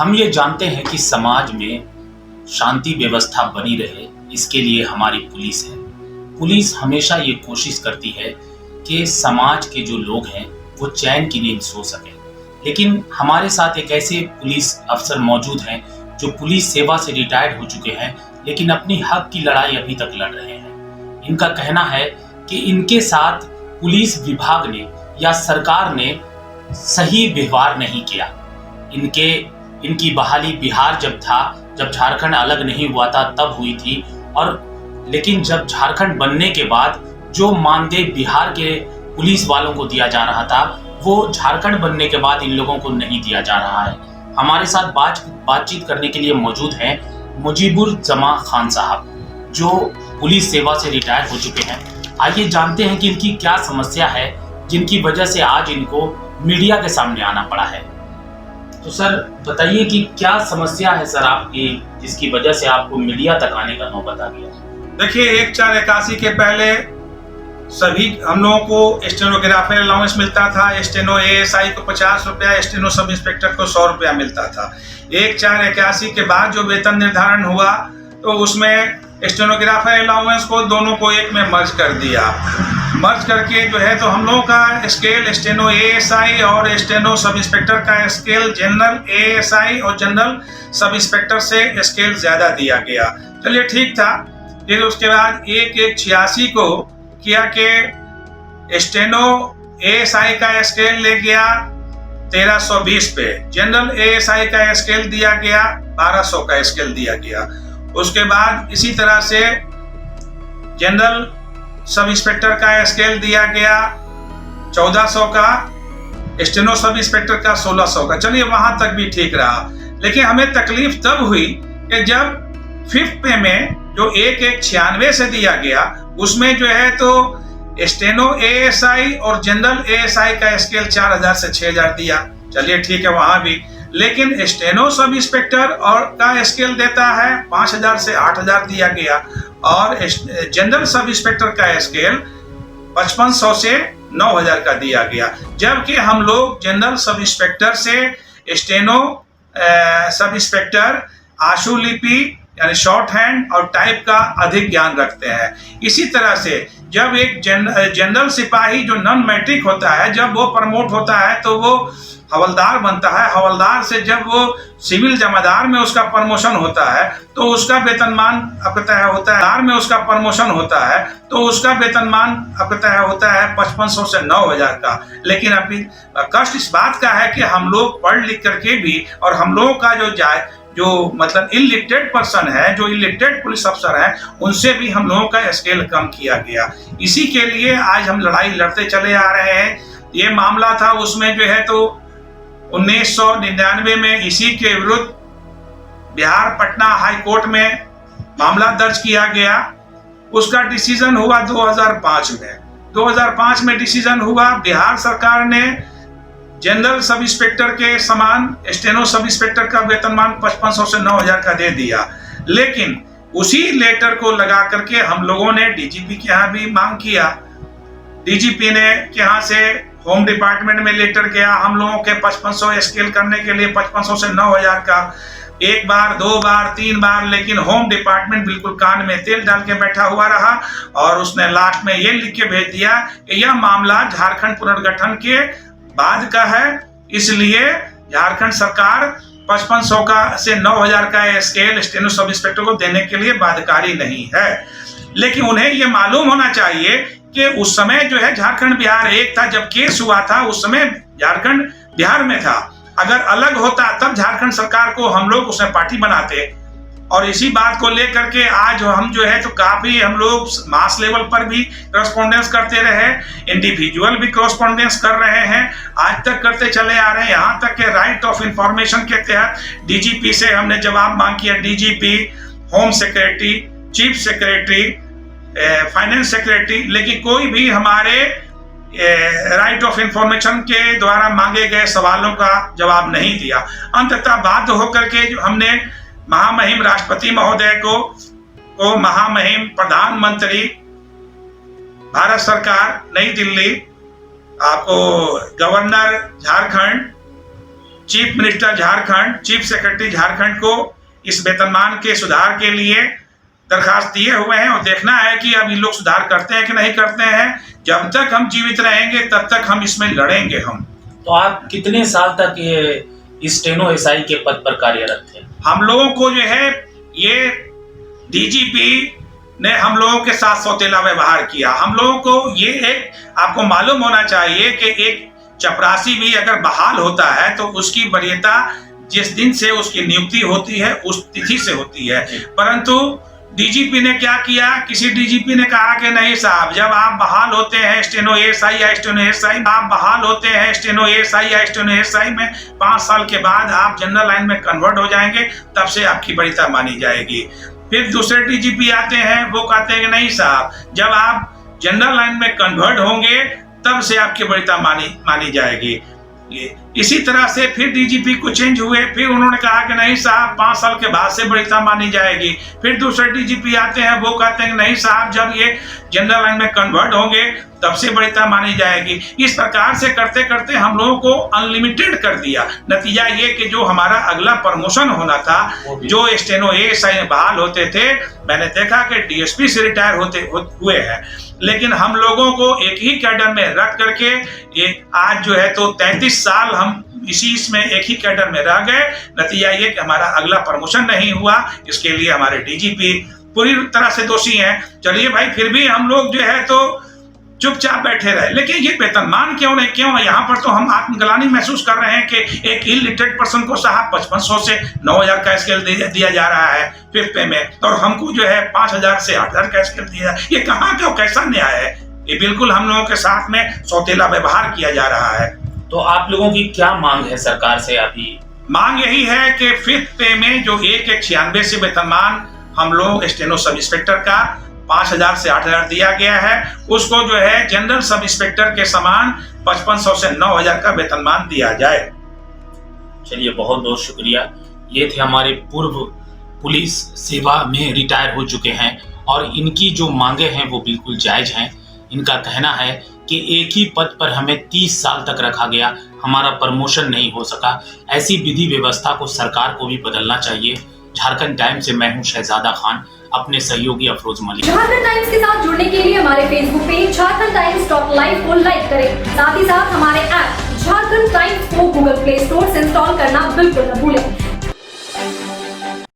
हम ये जानते हैं कि समाज में शांति व्यवस्था बनी रहे, इसके लिए हमारी पुलिस है। पुलिस हमेशा ये कोशिश करती है कि समाज के जो लोग हैं वो चैन की नींद सो सकें। लेकिन हमारे साथ एक ऐसे पुलिस अफसर मौजूद हैं जो पुलिस सेवा से रिटायर्ड हो चुके हैं, लेकिन अपनी हक की लड़ाई अभी तक लड़ रहे हैं। इनका कहना है कि इनके साथ पुलिस विभाग ने या सरकार ने सही व्यवहार नहीं किया। इनकी बहाली बिहार जब झारखंड अलग नहीं हुआ था तब हुई थी, और लेकिन जब झारखंड बनने के बाद जो मानदेय बिहार के पुलिस वालों को दिया जा रहा था वो झारखंड बनने के बाद इन लोगों को नहीं दिया जा रहा है। हमारे साथ बातचीत करने के लिए मौजूद हैं मुजीबुर जमा खान साहब, जो पुलिस सेवा से रिटायर हो चुके हैं। आइए जानते हैं कि इनकी क्या समस्या है जिनकी वजह से आज इनको मीडिया के सामने आना पड़ा है। तो सर बताइए कि क्या समस्या है सर आपकी, जिसकी वजह से आपको मीडिया तक आने का नौबत आ गया? देखिए, 1/4/81 के पहले सभी हम लोगों को स्टेनोग्राफर अलाउंस मिलता था। स्टेनो एएसआई को 50 रुपया, स्टेनो सब इंस्पेक्टर को 100 रुपया मिलता था। 1/4/81 के बाद जो वेतन निर्धारण हुआ तो उसमें स्टेनोग्राफर अलाउंस को दोनों को एक में मर्ज कर दिया। मर्ज करके जो है तो हम लोगों का स्केल स्टेनो एएसआई और स्टेनो सब इंस्पेक्टर का स्केल जनरल एएसआई और जनरल सब इंस्पेक्टर से स्केल ज्यादा दिया गया। चलिए ठीक था। फिर उसके बाद 1/1/86 को किया कि स्टेनो एएसआई का स्केल ले गया 1320 पे, जनरल एएसआई का स्केल दिया गया 1200 का स्केल दिया गया। उसके बाद इसी तरह से जनरल सब इंस्पेक्टर का स्केल दिया गया 1400 का, स्टेनो सब इंस्पेक्टर का 1600 का। चलिए वहां तक भी ठीक रहा, लेकिन हमें तकलीफ तब हुई कि जब 5th पे में जो 1/1/96 से दिया गया उसमें जो है तो स्टेनो एएसआई और जनरल एएसआई का स्केल 4000 से 6000 दिया। चलिए ठीक है वहां भी, लेकिन स्टेनो सब इंस्पेक्टर और का स्केल देता है 5000 से 8000 दिया गया, और जनरल सब इंस्पेक्टर का स्केल 5500 से 9000 का दिया गया। जबकि हम लोग जनरल सब इंस्पेक्टर से स्टेनो सब इंस्पेक्टर आशुलिपि यानी शॉर्ट हैंड और टाइप का अधिक ज्ञान रखते हैं। इसी तरह से जब एक जनरल सिपाही जो नॉन मैट्रिक होता है, जब वो प्रमोट होता है तो वो हवलदार बनता है। हवलदार से जब वो सिविल जमादार में उसका प्रमोशन होता है तो उसका वेतनमान अपतः होता है में उसका प्रमोशन होता है तो उसका वेतनमान अपतः होता है 5500 से 9000 का। लेकिन अभी कष्ट इस बात का है कि हम लोग पढ़ लिख करके भी, और हम लोगों का जो मतलब इलिटरेट पर्सन है, जो इलिटरेट पुलिस अफसर है, उनसे भी हम लोगों का स्केल कम किया गया। इसी के लिए आज हम लड़ाई लड़ते चले आ रहे हैं। ये मामला था उसमें जो है तो 1999 में इसी के विरुद्ध बिहार पटना हाई कोर्ट में मामला दर्ज किया गया। उसका डिसीजन हुआ 2005 में। 2005 में डिसीजन हुआ, बिहार सरकार ने जनरल सब इंस्पेक्टर के समान स्टेनो सब इंस्पेक्टर का वेतनमान 5500 से 9000 का दे दिया। लेकिन उसी लेटर को लगा करके हम लोगों ने डीजीपी के यहाँ भी मांग किया। डीजीपी ने के यहाँ से होम डिपार्टमेंट में लेटर गया हम लोगों के 5500 स्केल करने के लिए, 5500 से 9000 का, 1 बार 2 बार 3 बार, लेकिन होम डिपार्टमेंट बिल्कुल कान में तेल डाल के बैठा हुआ रहा और उसने लास्ट में ये लिख के भेज दिया कि यह मामला झारखंड पुनर्गठन के बाद का है, इसलिए झारखंड सरकार 5500 का से 9000 का स्केल स्टेनो सब इंस्पेक्टर को देने के लिए बाध्यकारी नहीं है। लेकिन उन्हें यह मालूम होना चाहिए कि उस समय जो है झारखंड बिहार एक था। जब केस हुआ था उस समय झारखंड बिहार में था। अगर अलग होता तब झारखंड सरकार को हम लोग उसमें पार्टी बनाते। और इसी बात को लेकर के आज हम जो है तो काफी हम लोग मास लेवल पर भी करस्पॉन्डेंस करते रहे, इंडिविजुअल भी करस्पॉन्डेंस कर रहे हैं, आज तक करते चले आ रहे हैं। यहाँ तक के राइट ऑफ इंफॉर्मेशन के तहत डीजीपी से हमने जवाब मांग किया। DGP, home secretary, chief secretary, finance secretary, लेकिन कोई भी हमारे राइट ऑफ इंफॉर्मेशन के द्वारा मांगे गए सवालों का जवाब नहीं दिया। अंततः बाध्य होकर के हमने महामहिम राष्ट्रपति महोदय को महामहिम प्रधानमंत्री भारत सरकार नई दिल्ली, आपको governor Jharkhand chief minister Jharkhand, chief secretary Jharkhand को इस वेतनमान के सुधार के लिए दरखास्त दिए हुए हैं और देखना है कि अब ये लोग सुधार करते हैं कि नहीं करते हैं। जब तक हम जीवित रहेंगे तब तक हम इसमें लड़ेंगे। हम तो आप कितने साल तक ये स्टेनो एसआई के पद पर कार्यरत थे? हम लोगों को जो है ये डीजीपी ने हम लोगों के साथ सौतेला व्यवहार किया। हम लोगों को ये एक आपको मालूम होना चाहिए कि एक चपरासी भी अगर बहाल होता है तो उसकी वरीयता जिस दिन से उसकी नियुक्ति होती है उस तिथि से होती है। परंतु डीजीपी ने क्या किया, किसी डीजीपी ने कहा कि नहीं साहब, जब आप बहाल होते हैं स्टेनो एएसआई या स्टेनो एएसआई, आप बहाल होते हैं स्टेनो एएसआई या स्टेनो एएसआई में 5 साल के बाद आप जनरल लाइन में कन्वर्ट हो जाएंगे, तब से आपकी वरीयता मानी जाएगी। फिर दूसरे डीजीपी आते हैं, वो कहते हैं कि नहीं साहब, जब आप जनरल लाइन में कन्वर्ट होंगे तब से आपकी वरीयता मानी जाएगी। इसी तरह से फिर डीजीपी को चेंज हुए, फिर उन्होंने कहा कि नहीं साहब 5 साल के बाद से वरीयता मानी जाएगी। फिर दूसरे डीजीपी आते हैं, वो कहते हैं कि नहीं साहब, जब ये जनरल लाइन में कन्वर्ट होंगे तब से वरीयता मानी जाएगी। इस प्रकार से करते करते हम लोगों को अनलिमिटेड कर दिया। नतीजा ये कि जो हमारा अगला प्रमोशन होना था, जो स्टेनो एएसआई में बहाल होते थे, मैंने देखा कि डीएसपी से रिटायर हुए हैं, लेकिन हम लोगों को एक ही कैडर में रख करके ये आज जो है तो 33 साल हम इसमें एक ही कैडर में रह गए। नतीजा ये कि हमारा अगला प्रमोशन नहीं हुआ। इसके लिए हमारे डीजीपी पूरी तरह से दोषी हैं। चलिए भाई, फिर भी हम लोग जो है तो चुपचाप बैठे रहे, लेकिन ये वेतनमान क्यों है? यहाँ पर तो हम आत्मग्लानि महसूस कर रहे हैं कि एक इलिटरेट पर्सन को साहब 5500 से 9000 का स्केल दिया जा रहा है 5th पे में, और हमको जो है 5000 से 8000 का स्केल दिया। ये कहाँ का कैसा न्याय है? ये बिल्कुल हम लोगों के साथ में सौतेला व्यवहार किया जा रहा है। तो आप लोगों की क्या मांग है सरकार से अभी? मांग यही है कि 5th पे में जो 196 से वेतनमान हम लोग स्टेनो सब इंस्पेक्टर का 5000 से 8000 दिया गया है, उसको जो है जनरल सब इंस्पेक्टर के समान 5500 से 9000 का वेतनमान दिया जाए। चलिए, बहुत बहुत शुक्रिया। ये थे हमारे पूर्व पुलिस सेवा में रिटायर हो चुके हैं और इनकी जो मांगे हैं वो बिल्कुल जायज हैं। इनका कहना है कि एक ही पद पर हमें 30 साल तक रखा गया, हमारा प्रमोशन नहीं हो सका। ऐसी विधि व्यवस्था को सरकार को भी बदलना चाहिए। झारखंड टाइम्स से मैं हूं शहजादा खान, अपने सहयोगी अफरोज मलिक। झारखंड टाइम्स के साथ जुड़ने के लिए हमारे Facebook page Jharkhand times .live को लाइक करें। साथ ही साथ हमारे ऐप झारखंड टाइम्स को गूगल प्ले स्टोर से इंस्टॉल करना बिल्कुल न भूलें।